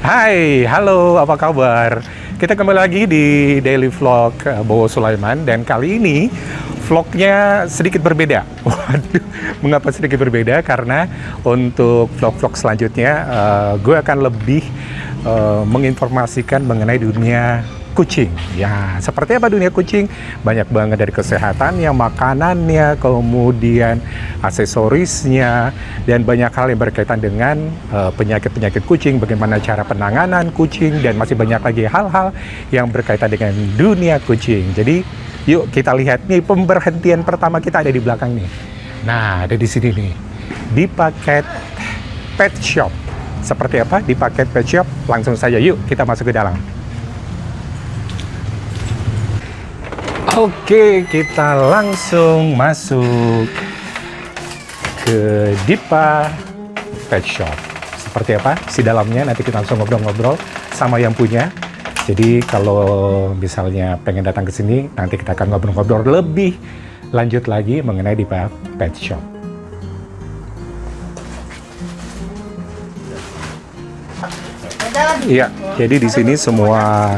Hai, halo, apa kabar? Kita kembali lagi di Daily Vlog Bowo Sulaiman dan kali ini vlognya sedikit berbeda. Waduh, mengapa sedikit berbeda? Karena untuk vlog-vlog selanjutnya gue akan lebih menginformasikan mengenai dunia kucing. Ya, seperti apa dunia kucing? Banyak banget dari kesehatannya, makanannya, kemudian aksesorisnya, dan banyak hal yang berkaitan dengan penyakit-penyakit kucing, bagaimana cara penanganan kucing, dan masih banyak lagi hal-hal yang berkaitan dengan dunia kucing. Jadi, yuk kita lihat nih pemberhentian pertama kita ada di belakang nih. Nah, ada di sini nih, di paket pet shop. Seperti apa di paket pet shop? Langsung saja yuk kita masuk ke dalam. Oke, kita langsung masuk ke Dipa Pet Shop. Seperti apa si dalamnya, nanti kita langsung ngobrol-ngobrol sama yang punya. Jadi kalau misalnya pengen datang ke sini, nanti kita akan ngobrol-ngobrol lebih lanjut lagi mengenai Dipa Pet Shop. Iya, jadi di sini semua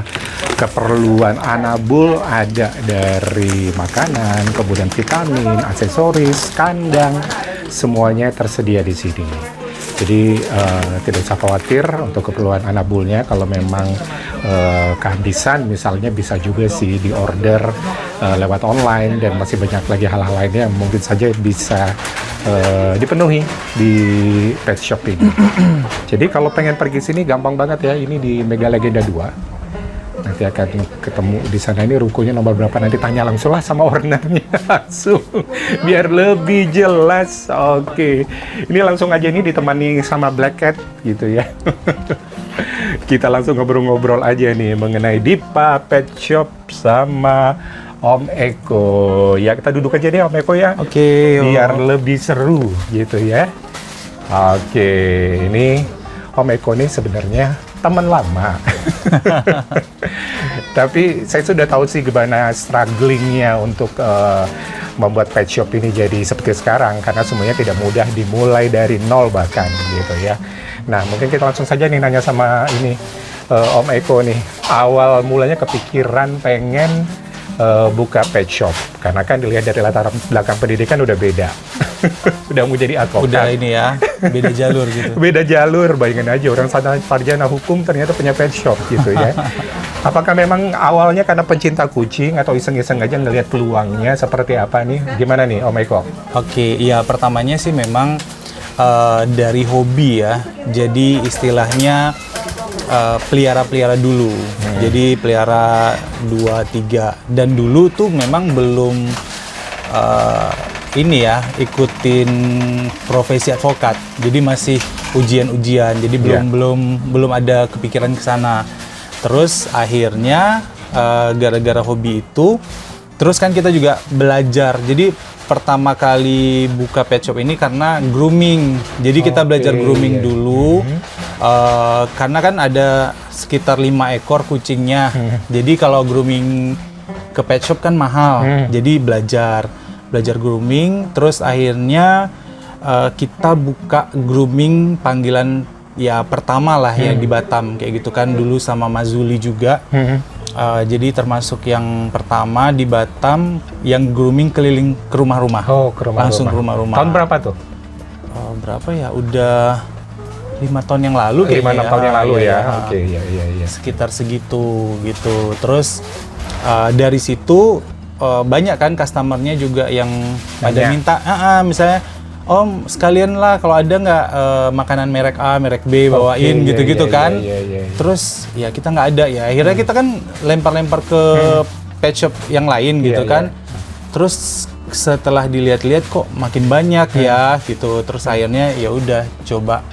keperluan Anabul ada dari makanan, kemudian vitamin, aksesoris, kandang, semuanya tersedia di sini. Jadi tidak usah khawatir untuk keperluan Anabulnya. Kalau memang kehabisan, misalnya bisa juga sih di order lewat online, dan masih banyak lagi hal-hal lainnya yang mungkin saja bisa dipenuhi di pet shop ini. Jadi kalau pengen pergi sini gampang banget ya, ini di Mega Legenda 2. Nanti akan ketemu di sana, ini rukonya nomor berapa, nanti tanya langsung lah sama ownernya langsung biar lebih jelas. Oke, ini langsung aja nih ditemani sama Black Cat gitu ya. Kita langsung ngobrol-ngobrol aja nih mengenai Dipa Pet Shop sama Om Eko. Ya kita duduk aja deh Om Eko ya. Oke, biar lebih seru gitu ya. Oke, ini Om Eko nih sebenarnya teman lama. Tapi saya sudah tahu sih gimana strugglingnya untuk membuat pet shop ini jadi seperti sekarang, karena semuanya tidak mudah, dimulai dari nol bahkan gitu ya. Nah mungkin kita langsung saja nih nanya sama ini Om Eko nih, awal mulanya kepikiran pengen buka pet shop, karena kan dilihat dari latar belakang pendidikan udah beda. Udah mau jadi advokat. udah ini ya, beda jalur gitu. Beda jalur, bayangin aja orang sarjana hukum ternyata punya pet shop gitu ya. Apakah memang awalnya karena pencinta kucing atau iseng-iseng aja ngelihat peluangnya seperti apa nih? Gimana nih Om Eko? Oke, ya pertamanya sih memang dari hobi ya. Jadi istilahnya pelihara-pelihara dulu. Jadi pelihara 2-3, dan dulu tuh memang belum ini ya, ikutin profesi advokat. Jadi masih ujian-ujian. Jadi belum ada kepikiran ke sana. Terus akhirnya gara-gara hobi itu, terus kan kita juga belajar. Jadi pertama kali buka pet shop ini karena grooming. Jadi kita belajar grooming dulu. Karena kan ada sekitar 5 ekor kucingnya. Jadi kalau grooming ke pet shop kan mahal. Jadi belajar grooming, terus akhirnya kita buka grooming panggilan ya pertama lah ya di Batam kayak gitu kan, dulu sama Mazuli juga. Jadi termasuk yang pertama di Batam yang grooming keliling ke rumah-rumah. Oh, ke rumah-rumah. Langsung ke rumah-rumah. Tahun berapa tuh? Berapa ya? Udah 5 tahun yang lalu kayaknya. 5-6 tahun yang lalu ya. Oke, iya. Sekitar segitu gitu. Terus dari situ banyak kan customernya juga yang pada minta, misalnya Om sekalian lah kalau ada nggak makanan merek A, merek B bawain gitu-gitu kan. Terus ya kita nggak ada ya. Akhirnya kita kan lempar-lempar ke pet shop yang lain gitu kan. Terus setelah dilihat-lihat kok makin banyak ya gitu. Terus akhirnya ya udah coba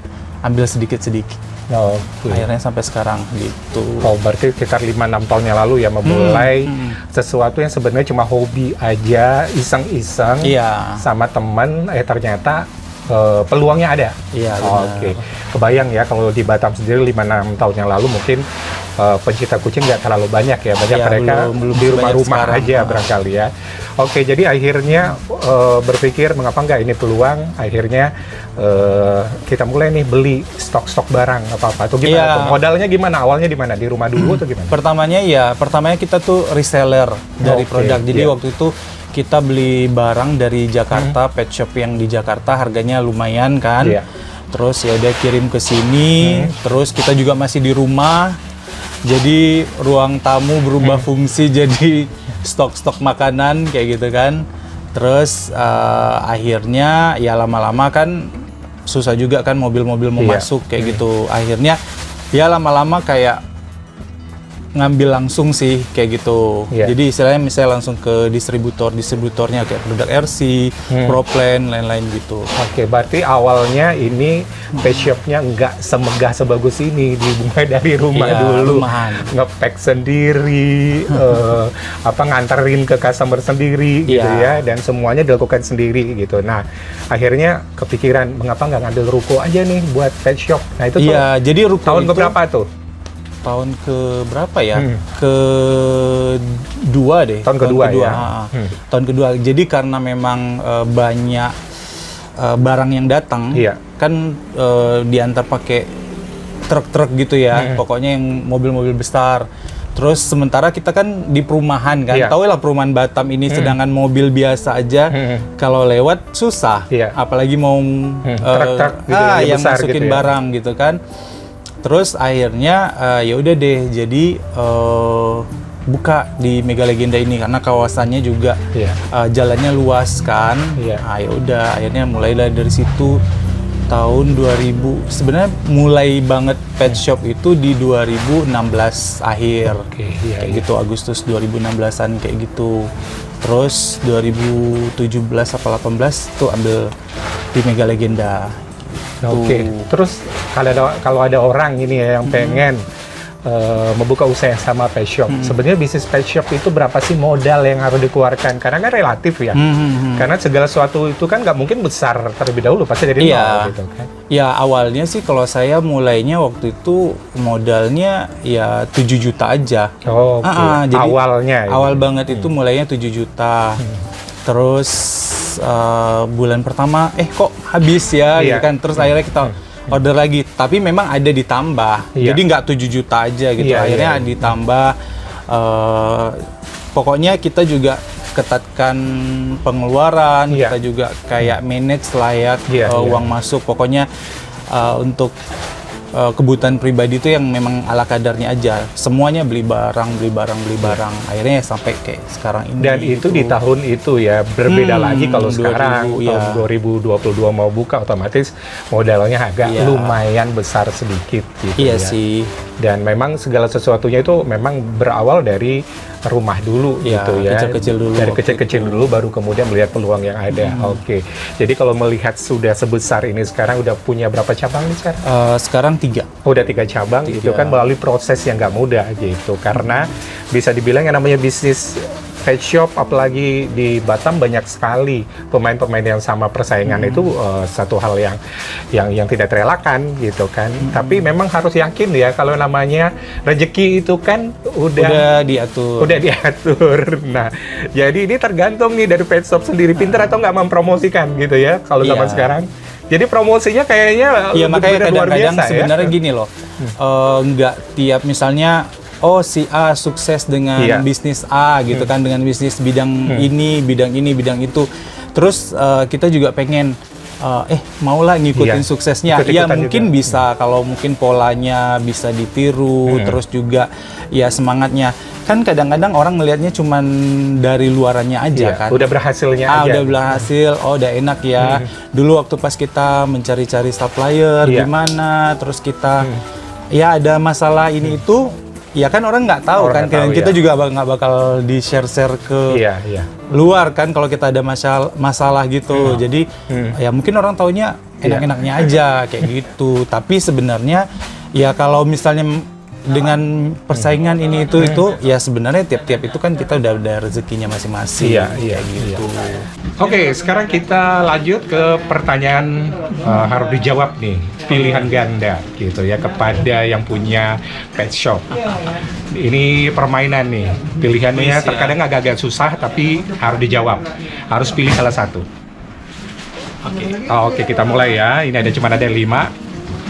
ambil sedikit-sedikit. Akhirnya sampai sekarang gitu. Oh, berarti sekitar 5-6 tahun yang lalu ya memulai sesuatu yang sebenarnya cuma hobi aja, iseng-iseng sama teman, ternyata peluangnya ada. Iya. Oke. Kebayang ya kalau di Batam sendiri 5-6 tahun yang lalu mungkin pencinta kucing nggak terlalu banyak ya, banyak Ya, mereka belum di rumah-rumah sekarang. aja barangkali ya. Oke, jadi akhirnya berpikir mengapa nggak ini peluang, akhirnya kita mulai nih beli stok-stok barang apa-apa atau gimana Iya. tuh? Modalnya gimana? Awalnya di mana? Di rumah dulu atau gimana? Pertamanya kita tuh reseller dari Oke, produk. Jadi iya. waktu itu kita beli barang dari Jakarta, pet shop yang di Jakarta harganya lumayan kan. Iya. Terus ya udah kirim ke sini. Terus kita juga masih di rumah. Jadi ruang tamu berubah fungsi jadi stok-stok makanan kayak gitu kan. Terus akhirnya ya lama-lama kan susah juga kan mobil-mobil mau Iya. masuk kayak gitu. Akhirnya ya lama-lama kayak ngambil langsung sih kayak gitu. Iya. Jadi istilahnya misalnya langsung ke distributornya kayak produk RC, Proplan, lain-lain gitu. Oke, berarti awalnya ini pet shopnya nggak semegah sebagus ini, dimulai dari rumah Iya, dulu, rumahan. nge-pack sendiri, nganterin ke customer sendiri gitu ya, Iya. dan semuanya dilakukan sendiri gitu. Nah, akhirnya kepikiran mengapa nggak ngambil ruko aja nih buat pet shop. Nah itu tuh Iya, jadi ruko tahun itu keberapa tuh? tahun ke berapa ya? Kedua deh. Tahun kedua ya? Tahun kedua. Jadi karena memang banyak barang yang datang, Iya. kan diantar pakai truk-truk gitu ya. Pokoknya yang mobil-mobil besar. Terus sementara kita kan di perumahan kan, Iya. tahu lah perumahan Batam ini, sedangkan mobil biasa aja kalau lewat susah, Iya. apalagi mau Truk-truk gitu yang yang besar masukin gitu ya. barang gitu kan. Terus akhirnya ya udah deh, jadi buka di Mega Legenda ini karena kawasannya juga Iya. jalannya luas kan. Iya. Nah, ya udah akhirnya mulailah dari situ tahun 2000. Sebenarnya mulai banget pet shop itu di 2016 akhir. Oke, iya, Kayak iya. gitu Agustus 2016-an kayak gitu. Terus 2017 apa 18 tuh ambil di Mega Legenda. Oke, terus kalau ada orang ini ya yang pengen membuka usaha yang sama pet shop, sebenarnya bisnis pet shop itu berapa sih modal yang harus dikeluarkan? Karena kan relatif ya, karena segala sesuatu itu kan nggak mungkin besar terlebih dahulu, pasti dari Iya. nol gitu kan. Ya awalnya sih kalau saya mulainya waktu itu modalnya ya 7 juta aja. Oh, oke. Jadi Awalnya ya. awal banget itu mulainya 7 juta. Terus bulan pertama kok habis ya Iya. gitu kan. Terus akhirnya kita order lagi, tapi memang ada ditambah. Iya. Jadi nggak 7 juta aja gitu. Iya, Akhirnya iya. ditambah pokoknya kita juga ketatkan pengeluaran, Iya. kita juga kayak manage lah ya Iya, iya. uang masuk. Pokoknya untuk kebutuhan pribadi itu yang memang ala kadarnya aja. Semuanya beli barang. Akhirnya ya sampai kayak sekarang ini. Dan itu gitu. di tahun itu ya, berbeda lagi kalau 2000, sekarang ya. tahun 2022 mau buka, otomatis modalnya agak Iya. lumayan besar sedikit gitu Iya ya. sih. Dan memang segala sesuatunya itu memang berawal dari rumah dulu Iya, gitu ya. kecil-kecil dulu Dari waktu kecil-kecil dulu baru kemudian melihat peluang yang ada. Oke. Jadi kalau melihat sudah sebesar ini sekarang udah punya berapa cabang nih sekarang? Sekarang 3. Udah 3 cabang, itu kan melalui proses yang nggak mudah gitu. Karena bisa dibilang yang namanya bisnis pet shop, apalagi di Batam banyak sekali pemain-pemain yang sama persaingan itu satu hal yang tidak terelakkan gitu kan. Tapi memang harus yakin ya kalau namanya rezeki itu kan Udah diatur. udah diatur. Nah, jadi ini tergantung nih dari pet shop sendiri pinter atau nggak mempromosikan gitu ya kalau zaman Iya. sekarang. Jadi promosinya kayaknya Iya, makanya benar luar kadang-kadang biasa sebenarnya ya. gini loh, nggak tiap misalnya, si A sukses dengan Iya. bisnis A gitu kan, dengan bisnis bidang ini, bidang itu. Terus kita juga pengen, maulah ngikutin Iya, suksesnya. ikut-ikutan Ya mungkin juga. bisa, kalau mungkin polanya bisa ditiru, terus juga ya semangatnya. Kan kadang-kadang orang ngelihatnya cuman dari luarannya aja Iya, kan. udah berhasilnya aja. Udah berhasil, udah enak ya. Dulu waktu pas kita mencari-cari supplier Iya. gimana, terus kita ya ada masalah ini itu, ya kan orang nggak tahu Orang kan. nggak tahu, Kita ya. juga nggak bakal di-share ke Iya, iya. luar kan kalau kita ada masalah gitu. Jadi ya mungkin orang taunya enak-enaknya aja kayak gitu. Tapi sebenarnya ya kalau misalnya dengan persaingan ini itu ya sebenarnya tiap-tiap itu kan kita udah ada rezekinya masing-masing. Iya, gitu. Oke, sekarang kita lanjut ke pertanyaan harus dijawab nih, pilihan ganda gitu ya kepada yang punya pet shop. Ini permainan nih, pilihannya terkadang agak-agak susah tapi harus dijawab, harus pilih salah satu. Oke, kita mulai ya. Ini cuma ada 5.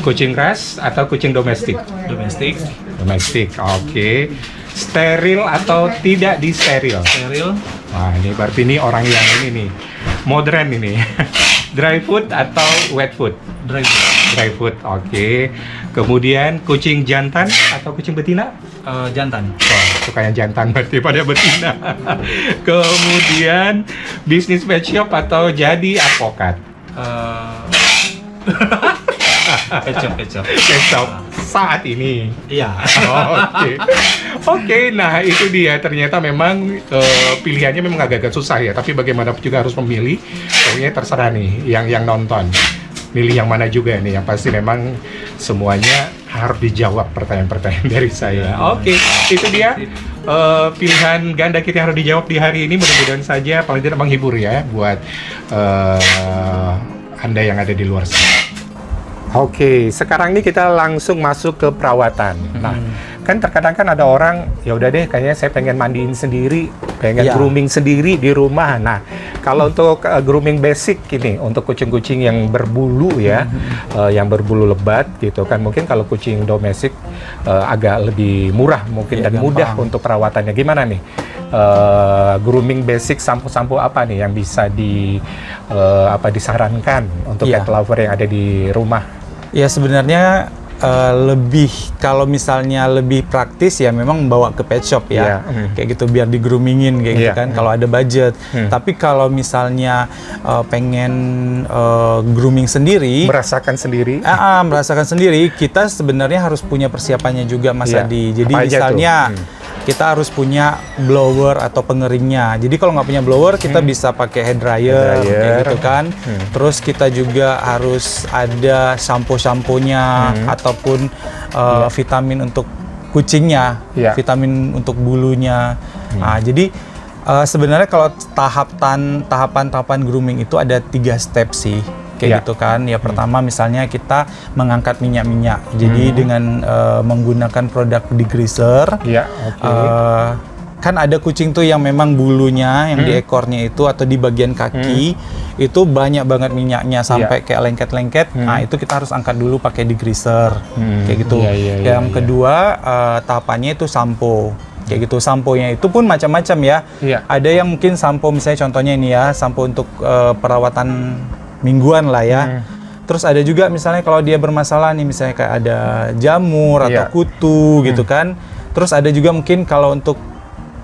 Kucing ras atau kucing domestik? Domestik. Domestik, oke. Steril atau tidak disteril? Steril. Wah, ini berarti ini orang yang ini nih, modern ini. Dry food atau wet food? Dry food. Dry food, oke. Kemudian kucing jantan atau kucing betina? Jantan. Wah, sukanya jantan berarti pada betina. Kemudian bisnis pet shop atau jadi advokat? Kecap saat ini. Iya. Oke, nah itu dia, ternyata memang pilihannya memang agak-agak susah ya, tapi bagaimanapun juga harus memilih. Pokoknya terserah nih yang nonton milih yang mana juga nih, yang pasti memang semuanya harus dijawab pertanyaan-pertanyaan dari saya. Oke, itu dia pilihan ganda kita yang harus dijawab di hari ini. Mudah-mudahan saja paling tidak menghibur ya buat Anda yang ada di luar sana. Oke, sekarang ini kita langsung masuk ke perawatan. Nah, kan terkadang kan ada orang, ya udah deh, kayaknya saya pengen mandiin sendiri, pengen grooming sendiri di rumah. Nah, kalau untuk grooming basic ini, untuk kucing-kucing yang berbulu ya, yang berbulu lebat gitu kan, mungkin kalau kucing domestik agak lebih murah mungkin dan gampang. Mudah untuk perawatannya. Gimana nih? Grooming basic, sampo-sampo apa nih yang bisa disarankan untuk cat lover yang ada di rumah? Ya sebenarnya lebih, kalau misalnya lebih praktis ya memang bawa ke pet shop ya, kayak gitu biar di groomingin kayak gitu kan kalau ada budget. Tapi kalau misalnya pengen grooming sendiri, merasakan sendiri, kita sebenarnya harus punya persiapannya juga Mas Adi. Jadi misalnya kita harus punya blower atau pengeringnya. Jadi kalau nggak punya blower, kita bisa pakai hair dryer, kayak gitu kan. Terus kita juga harus ada shampoo-shampoonya ataupun vitamin untuk kucingnya, vitamin untuk bulunya. Nah, jadi sebenarnya kalau tahapan grooming itu ada 3 step sih. Kayak gitu kan. Ya pertama misalnya kita mengangkat minyak-minyak. Jadi dengan menggunakan produk degreaser. Kan ada kucing tuh yang memang bulunya yang di ekornya itu atau di bagian kaki itu banyak banget minyaknya sampai kayak lengket-lengket. Nah, itu kita harus angkat dulu pakai degreaser. Kayak gitu. Yang kedua tahapannya itu sampo. Kayak gitu, sampo-nya itu pun macam-macam ya. Ada yang mungkin sampo, misalnya contohnya ini ya, sampo untuk perawatan mingguan lah ya. Terus ada juga misalnya kalau dia bermasalah nih, misalnya kayak ada jamur atau kutu gitu kan. Terus ada juga mungkin kalau untuk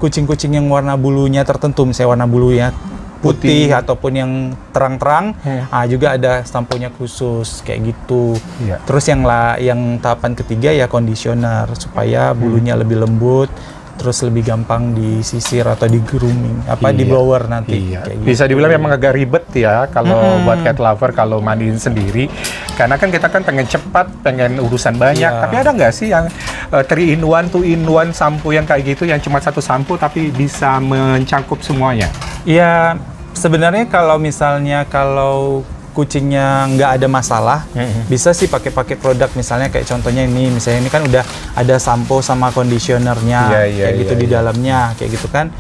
kucing-kucing yang warna bulunya tertentu, misalnya warna bulunya putih ataupun yang terang-terang, juga ada samponya khusus kayak gitu. Terus yang tahapan ketiga ya conditioner supaya bulunya lebih lembut, terus lebih gampang disisir atau di grooming, di blower nanti. Kayak gitu. Bisa dibilang memang agak ribet ya kalau buat cat lover kalau mandiin sendiri, karena kan kita kan pengen cepat, pengen urusan banyak. Tapi ada nggak sih yang 3 in 1, 2 in 1 sampo yang kayak gitu, yang cuma satu sampo tapi bisa mencakup semuanya? Ya sebenarnya kalau misalnya kucingnya nggak ada masalah, bisa sih pakai produk misalnya kayak contohnya ini, misalnya ini kan udah ada sampo sama conditionernya di dalamnya kayak gitu kan.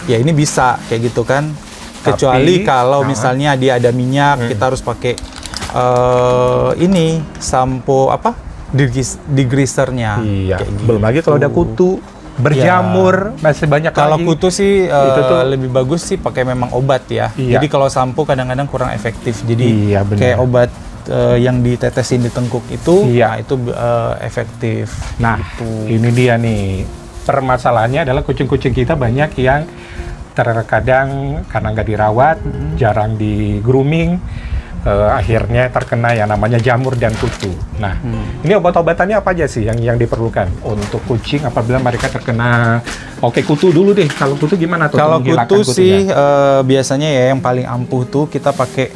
Ya ini bisa kayak gitu kan. Kecuali kalau misalnya dia ada minyak, kita harus pakai ini sampo degreasernya. Gitu. Belum lagi kalau ada kutu, berjamur, masih banyak. Kalau lagi. kutu sih lebih bagus sih pakai memang obat ya. Jadi kalau sampo kadang-kadang kurang efektif. Jadi kayak obat yang ditetesin di tengkuk itu, nah itu efektif. Nah, gitu. Ini dia nih permasalahannya adalah kucing-kucing kita banyak yang terkadang karena nggak dirawat, jarang di grooming. Akhirnya terkena yang namanya jamur dan kutu. Nah, ini obat-obatannya apa aja sih yang diperlukan untuk kucing apabila mereka terkena? Oke, kutu dulu deh. Kalau kutu gimana tuh? Kalau kutu sih biasanya ya yang paling ampuh tuh kita pakai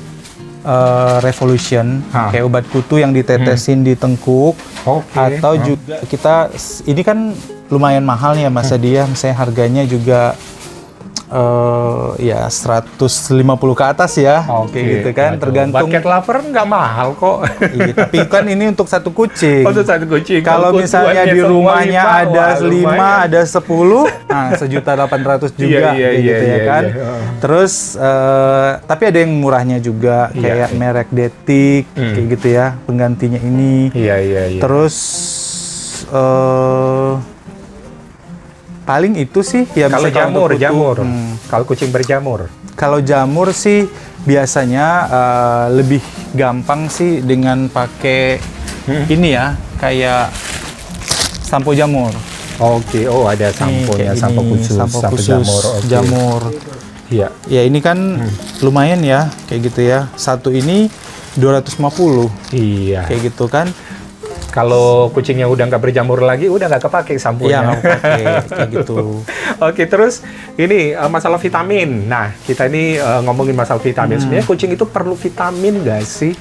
Revolution, Ah. kayak obat kutu yang ditetesin di tengkuk. Oke. Atau juga kita, ini kan lumayan mahal ya Mas Adi ya, misalnya harganya juga ya 150 ke atas ya, Oke. kayak gitu kan, Waduh, tergantung. Bucket lover nggak mahal kok. Iya, tapi kan ini untuk satu kucing. Untuk satu kucing. Kalau misalnya kebutuhannya di semua rumahnya lima, ada wah, 5, lumayan. ada 10, nah 1.800.000 juga, Iya, kayak gitu ya iya, kan. iya. Terus, tapi ada yang murahnya juga, Iya. kayak merek Detik, kayak gitu ya, penggantinya ini. Iya, iya, iya. Terus, paling itu sih ya. Kalau misalnya jamur, untuk kutu. jamur. Kalau kucing berjamur. Kalau jamur sih biasanya lebih gampang sih dengan pakai ini ya, kayak sampo jamur. Oke, oh ada samponya, Kayak sampo gini, khusus, sampo sampo khusus jamur. Oke. jamur. Iya. Ya ini kan lumayan ya, kayak gitu ya. Satu ini 250, Iya. kayak gitu kan. Kalau kucingnya udah nggak berjamur lagi, udah nggak kepake Iya, samponya. nggak pakai kayak gitu. Oke, terus ini masalah vitamin. Nah, kita ini ngomongin masalah vitamin. Sebenarnya kucing itu perlu vitamin nggak sih?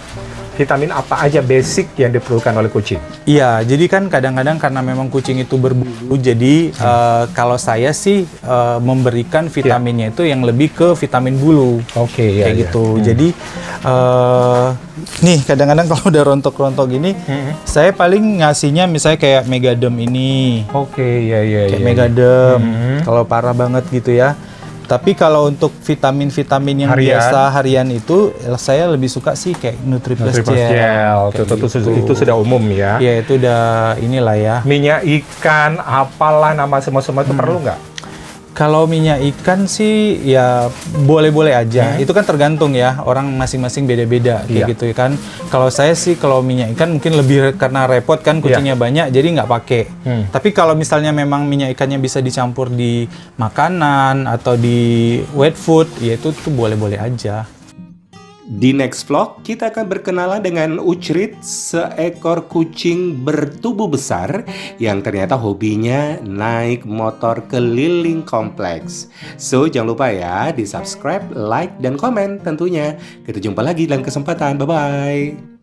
Vitamin apa aja basic yang diperlukan oleh kucing? Iya, jadi kan kadang-kadang karena memang kucing itu berbulu, jadi kalau saya sih memberikan vitaminnya itu yang lebih ke vitamin bulu. Oke, ya, Kayak gitu. Jadi nih kadang-kadang kalau udah rontok-rontok gini, saya paling ngasihnya misalnya kayak Megadem ini, Oke, ya, ya, kayak ya. Megadem. Kalau parah banget gitu ya. Tapi kalau untuk vitamin-vitamin yang Harian. biasa harian itu, saya lebih suka sih kayak NutriPlus Nutriplus Gel. Gel, Kayak itu sudah umum ya. Ya itu udah inilah ya. Minyak ikan, apalah nama semua itu perlu nggak? Kalau minyak ikan sih ya boleh-boleh aja. Itu kan tergantung ya, orang masing-masing beda-beda kayak Iya. gitu kan. Kalau saya sih kalau minyak ikan mungkin lebih karena repot kan kucingnya banyak jadi nggak pakai. Tapi kalau misalnya memang minyak ikannya bisa dicampur di makanan atau di wet food, ya itu tuh boleh-boleh aja. Di next vlog, kita akan berkenalan dengan Ucrit, seekor kucing bertubuh besar yang ternyata hobinya naik motor keliling kompleks. So, jangan lupa ya, di subscribe, like, dan komen tentunya. Kita jumpa lagi dalam kesempatan. Bye-bye.